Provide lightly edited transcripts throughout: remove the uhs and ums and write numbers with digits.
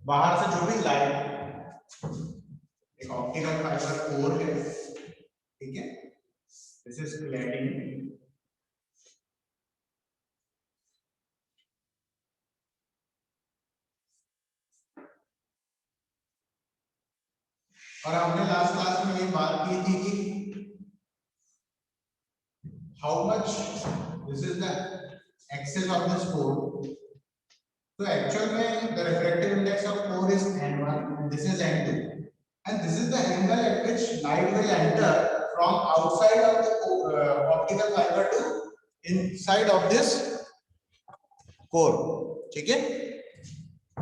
बाहर से जो भी लाइट, एक ऑप्टिकल फाइबर कोर है, ठीक है, दिस इज क्लैडिंग, और हमने लास्ट क्लास में ये बात की थी कि how much this is the excess of this core. तो एक्चुअल में the refractive index of core is n1, this is n2, and this is the angle at which light will enter from outside of the optical fiber to inside of this core, ठीक है,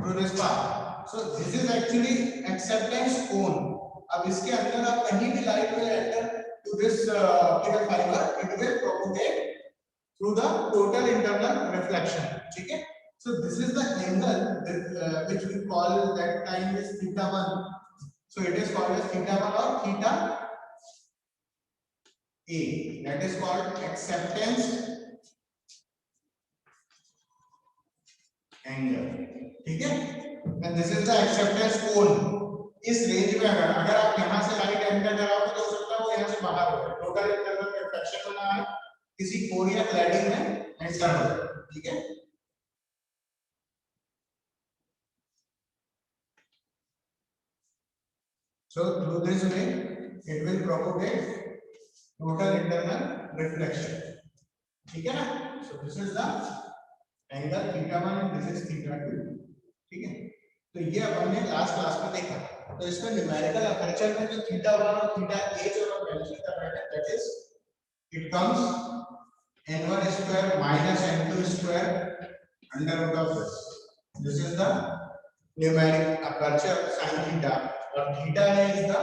to this part. So this is actually acceptance cone. अब इसके अंदर आप कहीं भी light will enter to this optical fiber, it will propagate through the total internal reflection, ठीक है. So this is the angle that, which we call that time is theta 1. So it is called as theta 1 or theta A. That is called acceptance angle, ठीक है. And this is the acceptance cone. इस range में अगर आप यहां से light enter कराओगे तो हो सकता है वो यहां से बाहर हो जाए, टोटल इंटरनल रिफ्लेक्शन होना है किसी कोर या क्लैडिंग में एंटर हो जाए, ठीक है. So through this way it will propagate total internal reflection, ठीक है ना. So this is the angle theta 1 and this is theta 2, ठीक है. तो ये अपन ने लास्ट क्लास में देखा. तो इसमें न्यूमेरिकल अपर्चर में जो थीटा 1 और थीटा a जो हम कैलकुलेट कर रहे हैं, that is it comes n1 square minus n2 square under root of this. This is the numeric aperture sin theta, और theta is the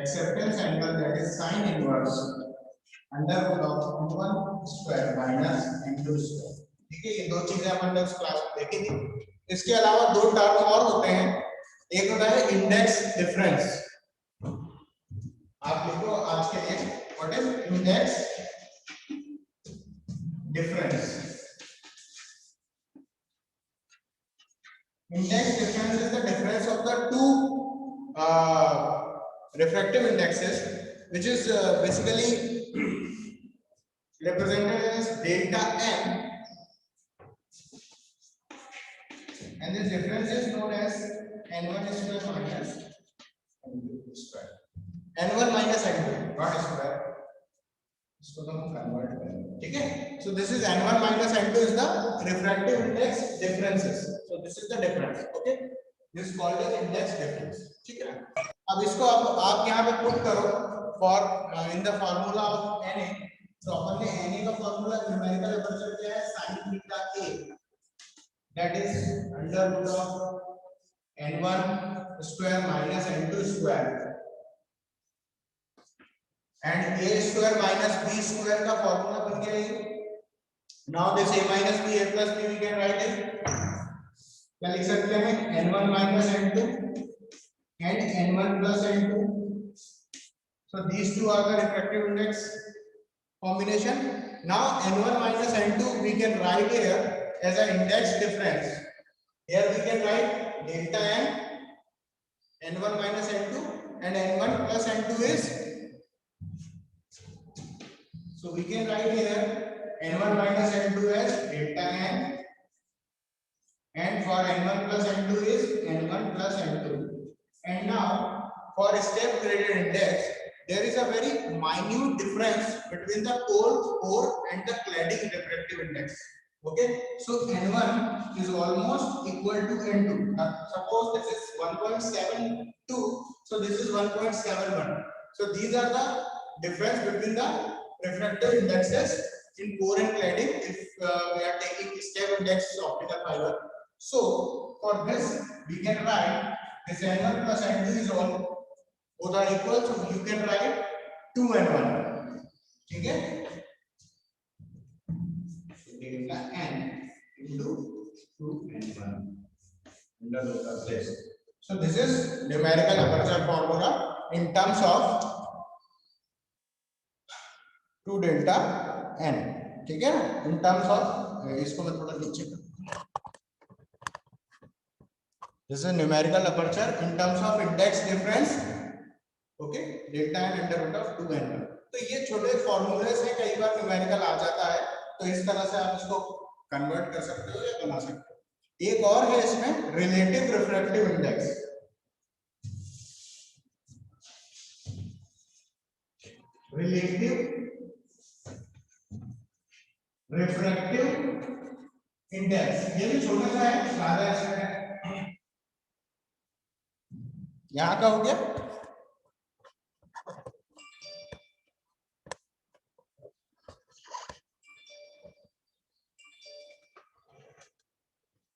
acceptance angle, that is sin inverse under root of n1 square minus n2 square, ठीक है. ये दो चीजें अपन ने उस class में देखी थी. इसके अलावा दो टर्म और होते हैं. एक होता है इंडेक्स डिफरेंस. आप लिखो आज के लिए, what is index difference. Index difference is the difference of the two refractive indexes, which is basically represented as delta n, and this difference is known as n1 square minus n2 square. n1 minus n2 not square, इसको तो हम convert करेंगे, ठीक है. So this is n1 minus n2 is the refractive index differences. So this is the difference, okay. This is called as index difference, ठीक है. अब इसको आप यहाँ पे पुट करो for in the formula of Na. तो अपन ने Na का फार्मूला न्यूमेरिकल अपर्चर क्या है, sin theta a, that is under root of n1 square minus n2 square, and a square minus b square का फार्मूला बन गया ये. Now this a minus b, a plus b we can write it. क्या लिख सकते हैं, n1 minus n2 and n1 plus n2. So these two are the refractive index combination. Now n1 minus n2 we can write here as an index difference. Here we can write delta n, n1 minus n2, and n1 plus n2 is, so we can write here n1 minus n2 as delta n, and for n1 plus n2 is n1 plus n2. And now for step graded index there is a very minute difference between the core and the cladding refractive index, okay. So n1 is almost equal to n2. Now suppose this is 1.72, so this is 1.71. So these are the difference between the refractive indexes in core and cladding if we are taking step index optical fiber. So for this we can write this n1 plus n2 is all both are equal, so you can write 2n1, ठीक है. Delta n into 2n1 under root of this. So this is numerical aperture formula in terms of 2 delta n, ठीक है. in terms of इसको मैं थोड़ा नीचे This is numerical aperture in terms of index difference. Okay, delta N under root of 2n1। तो ये छोटे फॉर्मूले से कई बार न्यूमेरिकल आ जाता है, तो इस तरह से आप इसको कन्वर्ट कर सकते हो या बना सकते हो। एक और है इसमें relative refractive index. Relative refractive index, ये भी छोटा सा है, ज्यादा इसमें यहां का हो गया।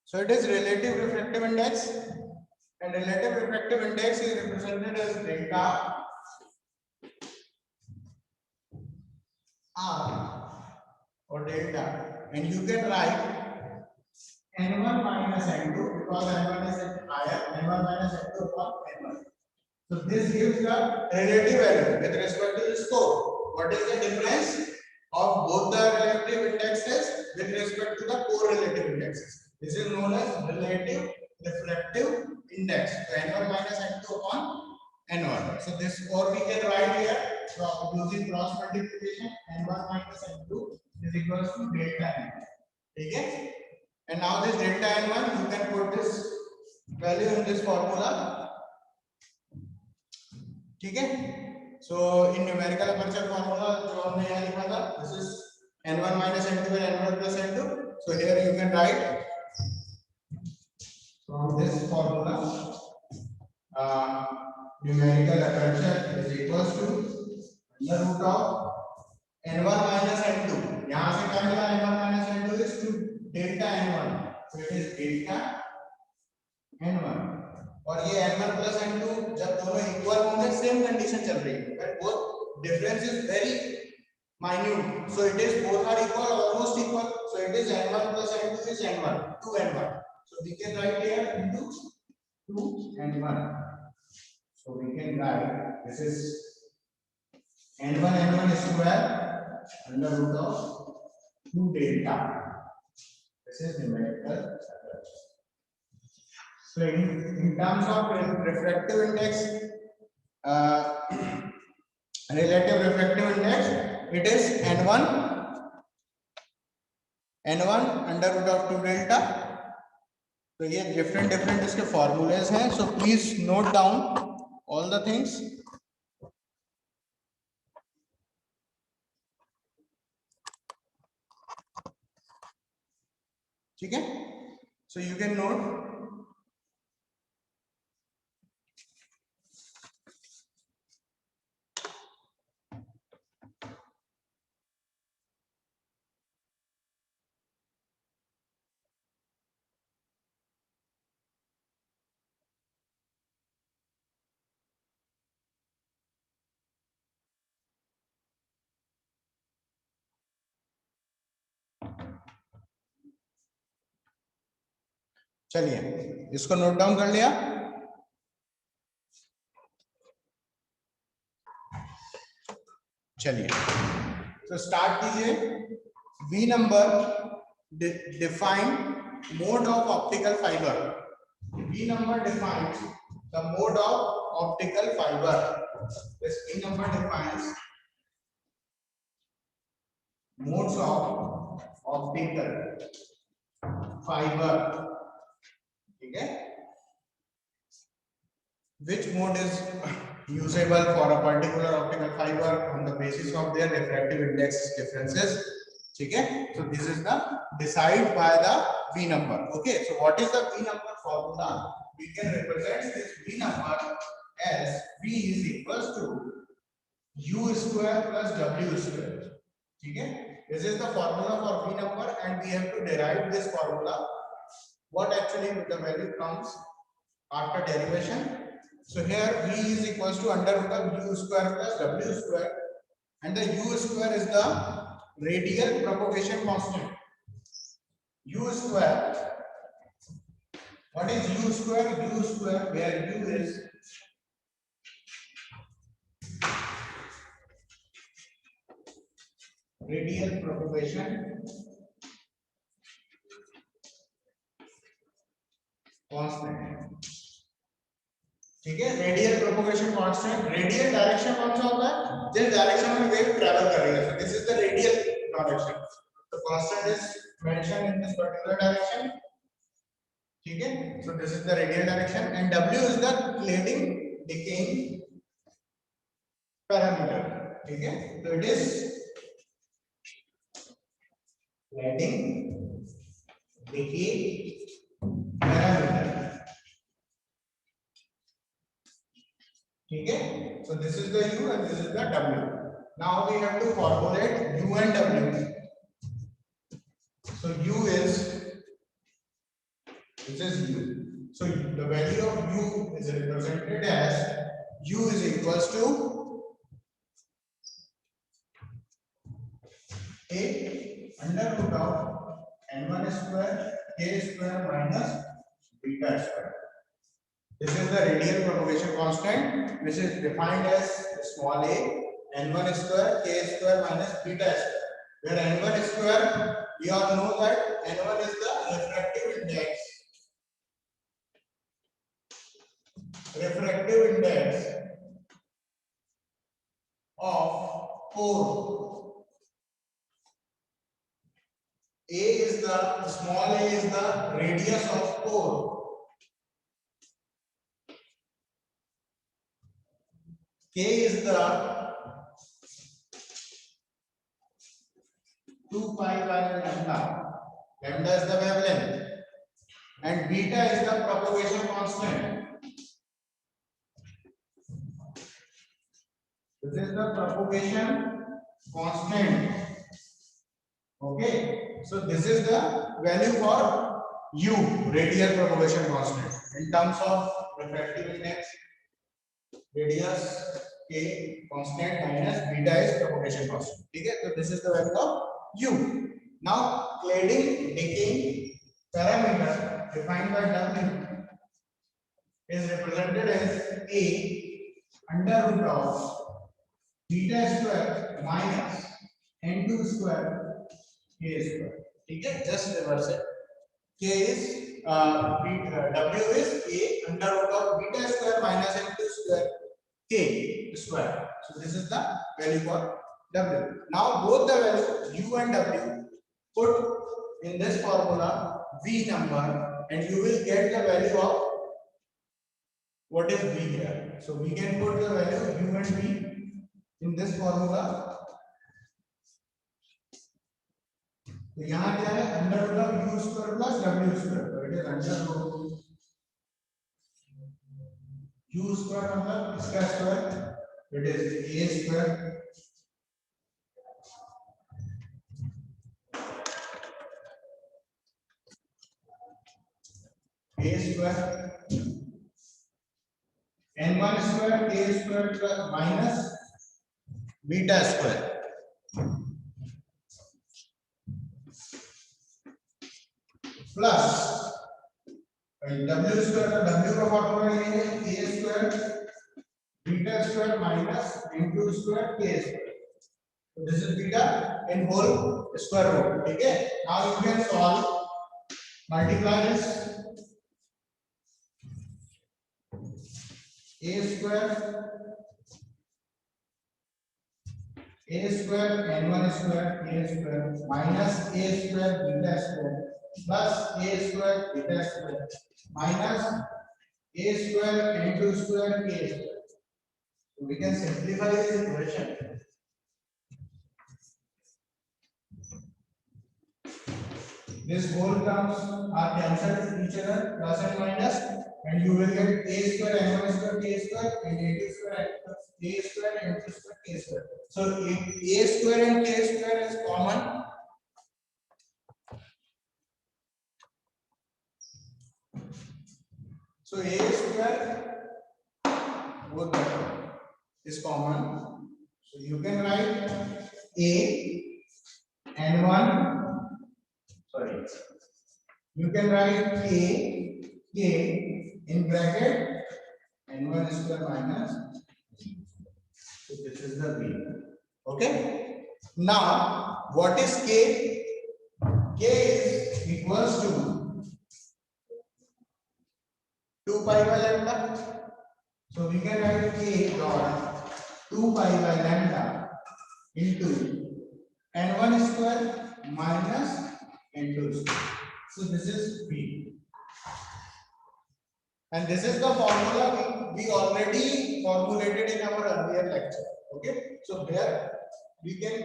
So it is relative refractive index, and relative refractive index is represented as delta R or delta, and you can write n1 minus n2 because n1 is higher, n1 minus n2 upon n1. So this gives the relative value with respect to the score. What is the difference of both the relative indexes with respect to the correlative indexes? This is known as relative refractive index. So n1 minus n2 upon n1. So this, or we can write here using cross multiplication, n1 minus n2 is equals to delta n. Okay? And now this delta n1, you can put this value in this formula. ठीक है? So in numerical aperture formula जो हमने यहाँ लिखा था, this is n1 minus n2 and n1 plus n2. So here you can write from this formula numerical aperture is equals to under root of n1 minus n2. यहाँ से क्या मिला? n1 minus n2 is to delta n1. So it is delta n1. और ये n1 plus n2 जब दोनों equal होंगे, same condition चल रही है, but both difference is very minute, so it is both are equal, almost equal, so it is n1 plus n2 is n1, 2n1. So we can write here into 2n1. So we can write this is n1 square under root of 2 delta. This is numerical aperture. So in terms of refractive index, relative refractive index, it is n1 under root of 2 delta. तो ये different इसके formulas हैं, so please note down all the things. ठीक है? So you can note. चलिए इसको note down कर लिया। चलिए तो स्टार्ट कीजिए। V number define mode of optical fibre. V number defines the mode of optical fiber. This V number defines modes of optical fiber. ठीक है? Which mode is usable for a particular optical fiber on the basis of their refractive index differences. ठीक है? So this is the decide by the V number. Okay. So what is the V number formula? We can represent this V number as V is equals to U square plus W square. ठीक है? This is the formula for V number, and we have to derive this formula. What actually the value comes after derivation? So here V is equals to under root of U square plus W square, and the U square is the radial propagation constant. U square. What is U square? U square, where U is radial propagation constant, ठीक है। Radial propagation constant, radial direction कौन सा होता है, जिस direction में wave travel कर रही है, this is the radial direction, the constant is mentioned in this particular direction, ठीक है। So this is the radial direction and w is the cladding decaying parameter, ठीक है। तो it is cladding decaying parameter, ठीक है। So this is the u and this is the w. Now we have to formulate u and w. So u is, this is u. So the value of u is represented as u is equals to a under root of n1 square k square minus beta square. This is the radial propagation constant, which is defined as small a n1 square k square minus beta square, where n1 square we all know that n1 is the refractive index of pore. Small a is the radius of pore. K is the 2 pi by lambda. Lambda is the wavelength. And beta is the propagation constant. This is the propagation constant. Okay. So this is the value for U, radial propagation constant, in terms of refractive index, radius k constant minus beta is propagation constant, ठीक है। So this is the value of u. Now cladding decaying parameter defined by w is represented as a under root of beta square minus n2 square k square, ठीक है। just reverse it. K is w is a under root of beta square minus n2 square k square. So this is the value for w. Now both the value u and w put in this formula v number and you will get the value of what is v here. So we can put the value u and v in this formula. तो यहाँ क्या है, under root of u square plus w square, तो it is under root u square मतलब इसका square, it is a square n1 square k square plus minus beta square plus w square का w का formula ये है a square beta square minus n2 square k square. So this is beta in whole square root, ठीक है। Now you can solve, multiply this a square n1 square k square minus a square beta square plus a square beta square minus a square n2 square k square. So we can simplify this equation. This whole terms are cancelled to each other, plus and minus, and you will get a square n1 square k square and a2 square a square n2 square k square. So if a square and k square is common, so a square both is common. So you can write a n1, sorry, you can write k in bracket n1 square minus, so this is the v. Okay. Now what is k? K is equals to 2 pi by lambda. So we can write A dot 2 pi by lambda into n1 square minus n2 square. So this is B. And this is the formula we already formulated in our earlier lecture. Okay. So here we can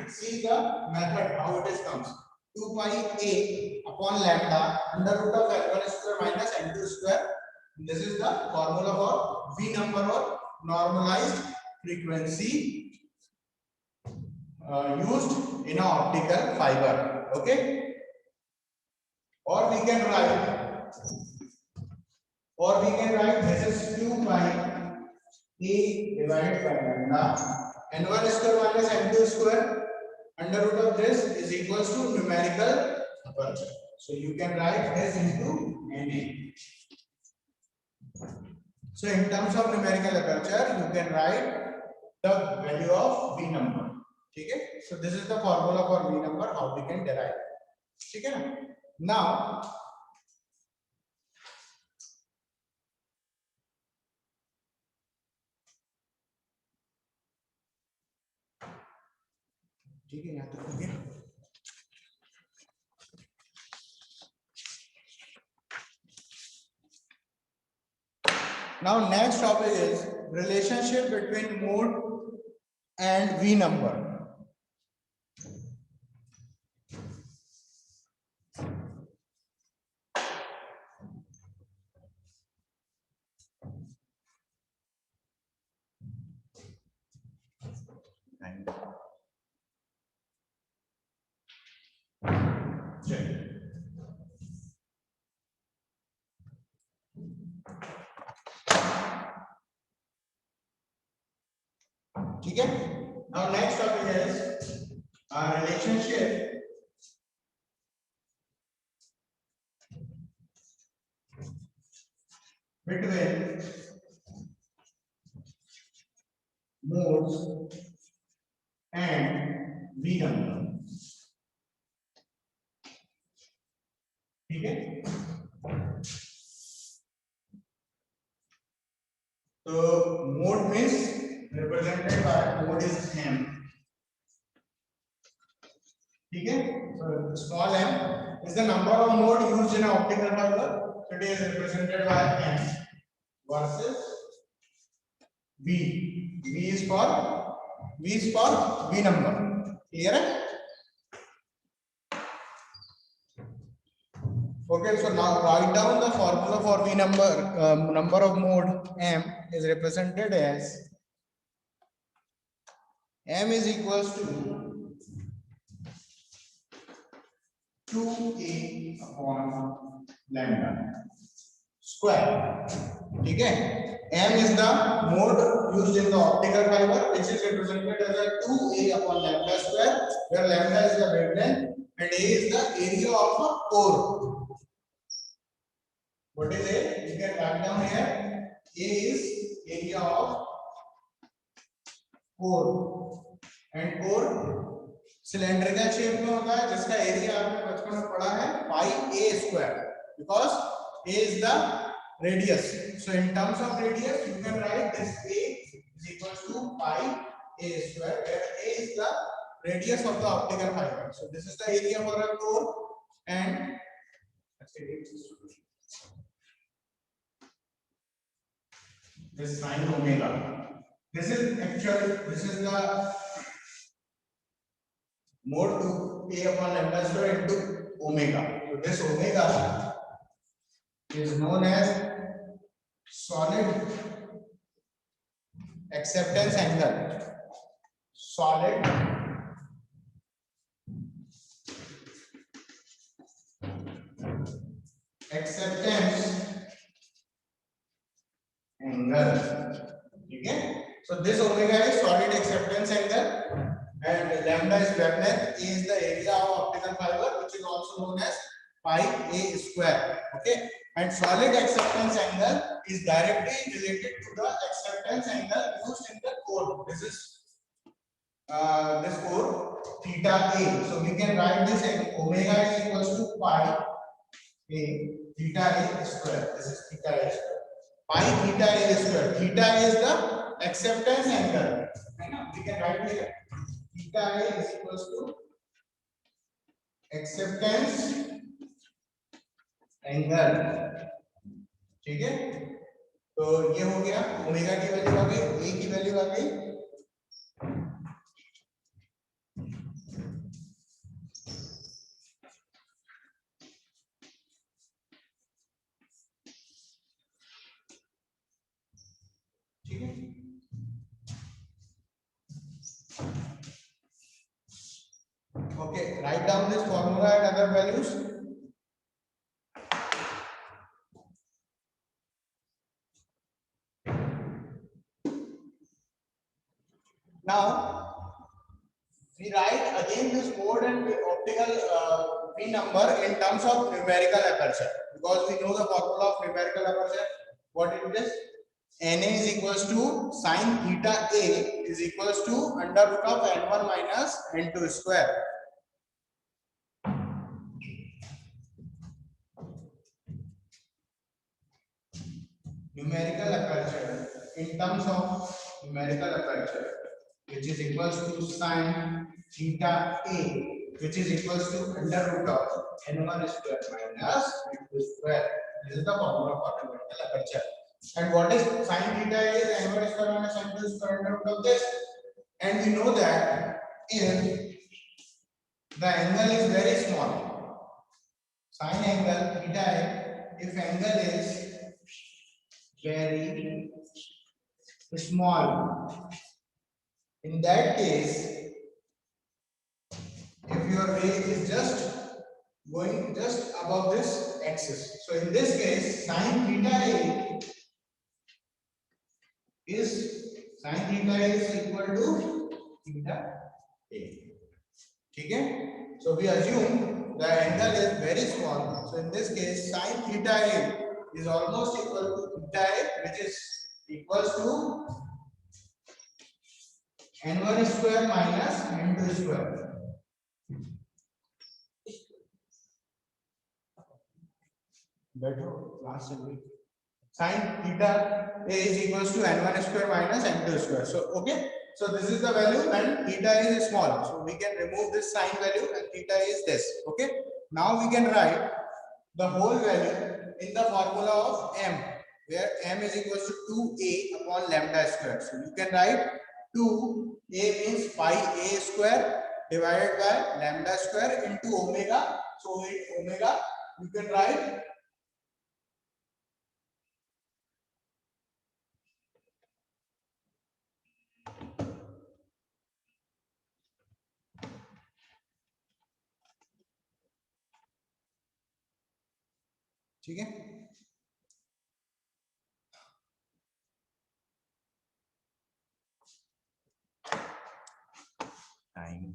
see the method how it is comes. 2 pi A upon lambda under root of n1 square minus n2 square. This is the formula for V number or normalized frequency used in an optical fiber. Okay. Or we can write this is 2 pi A divided by lambda n1 square minus n2 square under root of this is equals to numerical aperture. So you can write this into NA. So in terms of numerical aperture, you can write the value of V number. Okay? So this is the formula for V number, how we can derive. Okay? Now, now next topic is relationship between mode and V number. Okay. Now next topic is our relationship between modes and V number. Okay. So mode means represented by mode is M. Okay. So small m is the number of mode used in an optical fiber. So it is represented by M versus V. V is for V number. Clear? Okay, so now write down the formula for V number. Number of mode M is represented as M is equals to 2A upon lambda square. Okay. M is the mode used in the optical fiber, which is represented as a 2A upon lambda square, where lambda is the wavelength and A is the area of a core. What is A? You can write down here. A is area of core, and core cylindrical shape में होता है, जिसका area आपने बचपन में पढ़ा है पाई A square, because A is the radius. So in terms of radius, you can write this A is equal to pi A square, where A is the radius of the optical fiber. So this is the area for a core, and this is sine omega. This is the mode 2A upon lambda square into omega. So this omega is known as solid acceptance angle. Solid acceptance angle. Okay. So this omega is solid acceptance angle, and lambda is wavelength. A is the area of optical fiber, which is also known as pi A square. Okay. And solid acceptance angle is directly related to the acceptance angle used in the core. This is this core theta A. So we can write this as omega is equals to pi A theta A square. This is theta A square. pi theta a square. Theta is the acceptance angle. है ना? We can write here. Theta a is equals to acceptance angle. ठीक है? तो ये हो गया, omega की value आ गई, ए की वैल्यू आ गई। ठीक है? Okay, write down this formula and other values. Now we write again this mode and optical V number in terms of numerical aperture, because we know the formula of numerical aperture. What it is? Na is equals to sin theta a is equals to under root of n1 minus n2 square. Numerical aperture in terms of numerical aperture, which is equals to sin theta a, which is equals to under root of n1 square minus n2 square. This is the formula for numerical aperture. And what is sin theta is n1 square minus n2 square under root of this. And we know that if the angle is very small, sin angle theta a, if angle is very small, in that case, if your ray is just going just above this axis, so in this case sin theta a is equal to theta a. ठीक है? So we assume the angle is very small, so in this case sin theta a is almost equal to theta a, which is equals to n1 square minus n2 square. बैठो class चल रही। sin theta a is equals to n1 square minus n2 square. So okay, so this is the value and theta is small, so we can remove this sin value and theta is this. Okay, now we can write the whole value in the formula of m, where m is equals to 2a upon lambda square. So you can write 2a means pi a square divided by lambda square into omega. So with omega you can write ठीक है। Time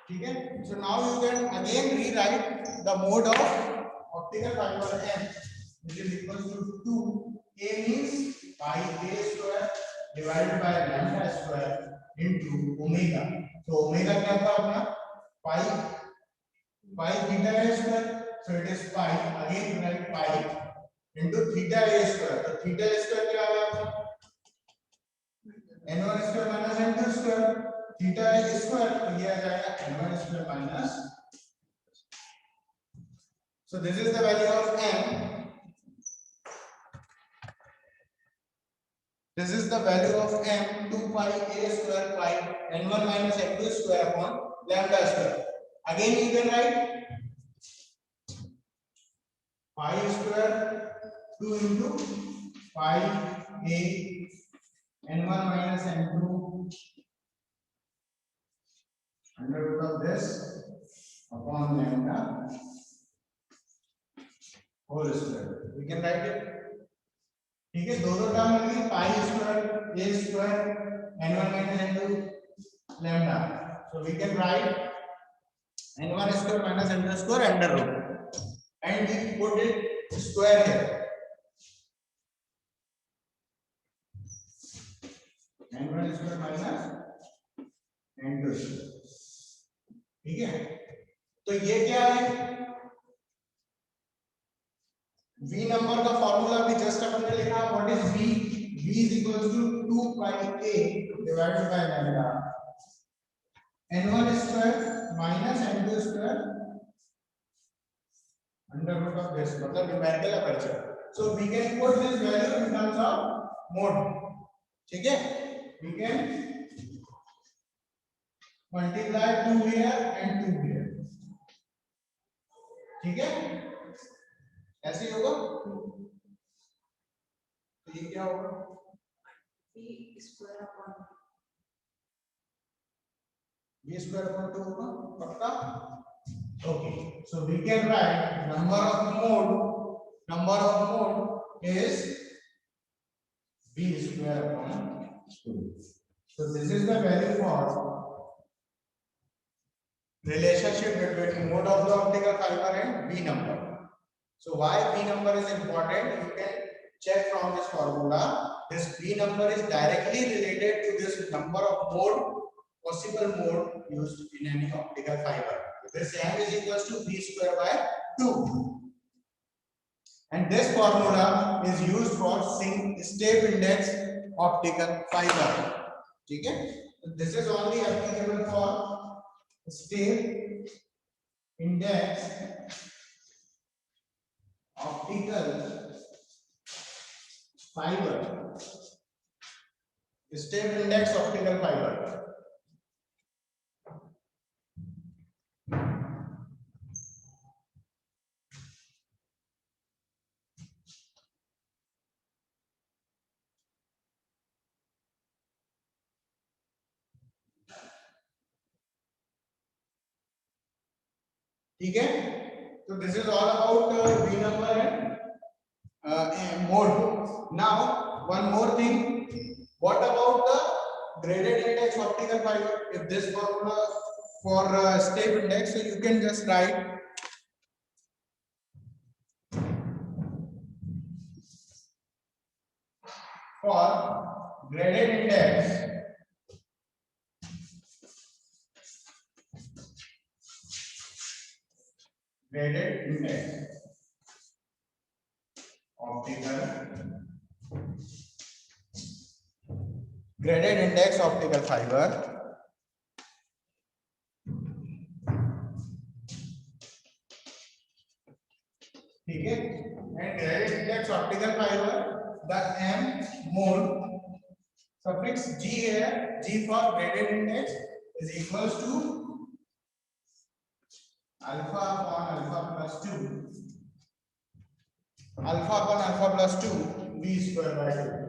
ठीक है। So now you can again rewrite the mode of optical fiber m, which is equal to 2a means pi a square divided by lambda square into omega. So omega क्या था अपना pi theta a square, so it is pi, again write pi into theta a square. तो theta a square क्या आ गया n1 square minus n2 square, theta a square तो ये आ जाएगा n1 square minus. So this is the value of m. This is the value of m, 2 pi a square pi n1 minus n2 square upon lambda square. Again you can write pi square 2 into pi a n1 minus n2 under root of this upon lambda whole square. We can write it. ठीक है, दोनों term मिल गए pi square a square n1 minus n2 lambda. So we can write n1 square minus n2 square under root and we put it square here. n1 square minus n2 square. ठीक है, तो ये क्या है, v number का formula भी just अपन ने लिखा, what is v, v is equal to 2 pi a divided by lambda n1 square minus n2 square under root of this, मतलब numerical aperture. So we can put this value in terms of mode. ठीक है, we can multiply 2 here and 2 here. ठीक है, ऐसे ही होगा। तो ये क्या होगा, v square upon v square upon 2 होगा पक्का। Okay, so we can write number of mode is v square upon 2. So this is the value for relationship between mode of the optical fiber and v number. So why v number is important, you can check from this formula. This v number is directly related to this number of possible mode used in any optical fiber. This m is equals to v square by 2. And this formula is used for step index optical fiber. ठीक है, so this is only applicable for step index optical fiber. Step index optical fiber. ठीक है, so this is all about v number and mode. Now one more thing, what about the graded index optical fiber? If this formula for step index, so you can just write for graded index optical fiber, ठीक है, and graded index optical fiber, the m mode suffix g here, g for graded index is equals to alpha upon alpha plus 2 v square by 2.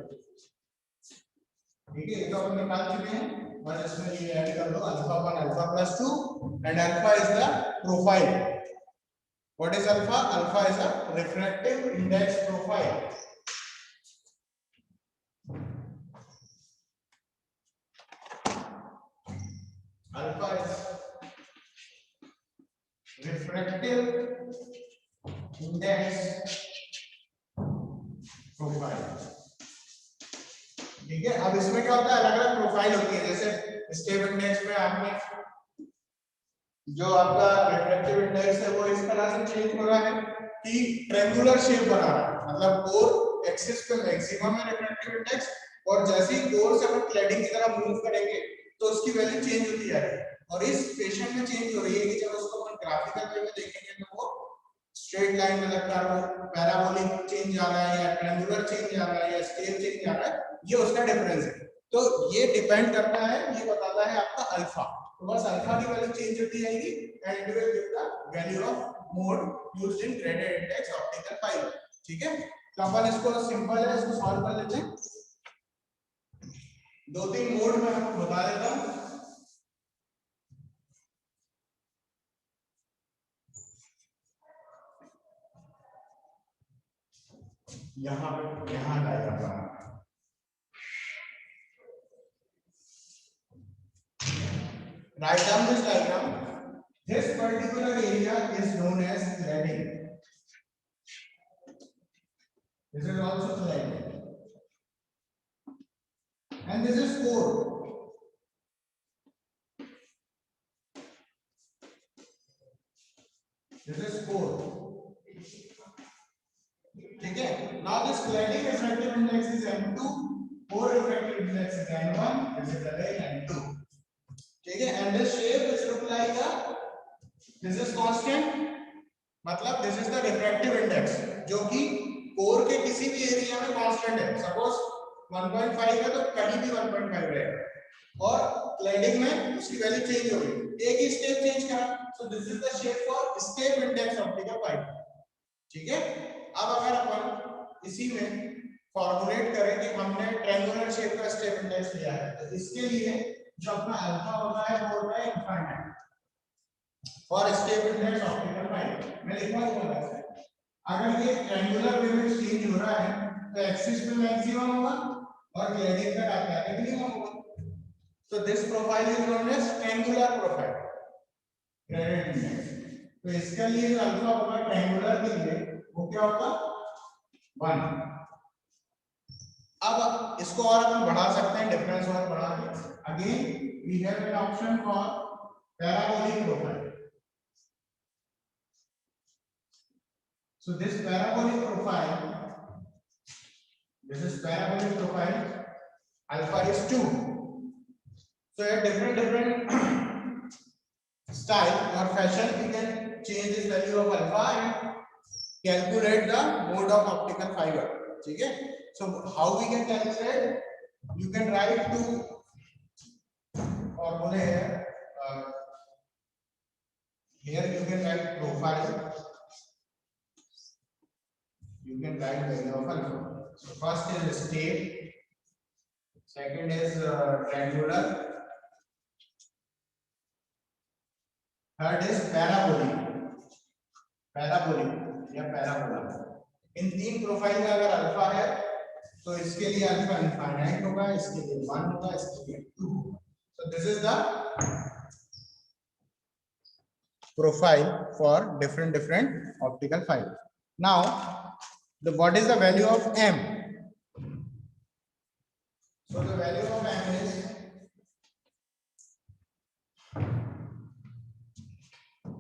ठीक है, ये तो अपन निकाल चुके हैं, बस इसमें ये ऐड कर दो alpha upon alpha plus 2 and alpha is the profile. What is alpha? Alpha is a refractive index profile. Alpha is refractive index profile. ठीक है, अब इसमें क्या होता है, अलग अलग प्रोफाइल होती है. जैसे स्टेप इंडेक्स में आपने जो आपका रिफ्रैक्टिव इंडेक्स है वो इस तरह से चेंज हो रहा है कि ट्रायंगुलर शेप बना रहा है, मतलब कोर एक्सिस पे मैक्सिमम है रिफ्रैक्टिव इंडेक्स, और जैसे ही कोर से हम क्लैडिंग की तरफ मूव करेंगे तो उसकी वैल्यू चेंज होती जा रही है. और इस फैशन में चेंज हो रही है कि जब उसको अपन ग्राफिकल वे में देखेंगे तो वो स्ट्रेट लाइन में लगता है, पैराबोलिक चेंज आ रहा है या ट्रायंगुलर चेंज आ रहा है या स्केल चेंज आ रहा है, ये उसका डिफरेंस है. तो ये डिपेंड करता है, ये बताता है आपका अल्फा. तो बस अल्फा की वैल्यू चेंज होती जाएगी and it will give the value of mode used in graded index optical fibre. ठीक है, तो अपन इसको सिंपल है, इसको सॉल्व कर लेते हैं. दो तीन मोड में आपको बता देता हूं. यहाँ डायग्राम बना, write down this diagram. This particular area is known as cladding. This is also cladding, and this is core. core. This is core. ठीक है. Now this cladding refractive index is n2, core refractive index is n1, this is again n2. ठीक है. And this shape which look like a, this is constant, मतलब this is the refractive index जो कि core के किसी भी area में constant है. सपोज 1.5 है तो कहीं भी 1.5 रहेगा और क्लैडिंग में उसकी वैल्यू चेंज हो गई, एक ही स्टेप चेंज करा. So this is the shape for step index optical fibre. ठीक है. अब अगर अपन इसी में फॉर्मुलेट करें कि हमने ट्रायंगुलर शेप का स्टेप इंडेक्स लिया है तो इसके लिए जो अपना अल्फा होता है वो होता है infinite for step index optical fibre. मैं लिखवा दूंगा. अगर ये ट्रायंगुलर वे में चेंज हो रहा है तो एक्सिस पे मैक्सिमम होगा और क्लैडिंग का डायरेक्ट मिनिमम होगा. So this profile is known as triangular profile. Gradient index. तो इसके लिए जो अल्फा होगा ट्रायंगुलर के लिए वो क्या होगा 1. अब इसको और अपन बढ़ा सकते हैं, डिफरेंस और बढ़ा के. Again we have an option for parabolic profile. So this parabolic profile, this is parabolic profile, alpha is 2. So a different style or fashion we can change this value of alpha and calculate the mode of optical fiber. ठीक है. So how we can calculate? You can write two formula here. Here you can write profile. You can write value of alpha. So first is state, second is triangular, third is parabolic, या parabola. इन तीन profile का अगर alpha है तो इसके लिए alpha infinite होगा, इसके लिए 1 होगा, इसके लिए 2 होगा. So this is the profile for different optical fiber. Now what is the value of m? So the value of m is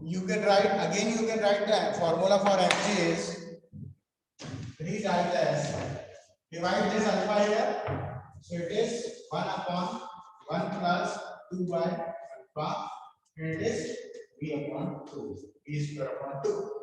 you can write the formula for mg is 3 times divide this alpha here, so it is 1 upon 1 plus 2 by alpha, and it is v upon 2, v square upon 2.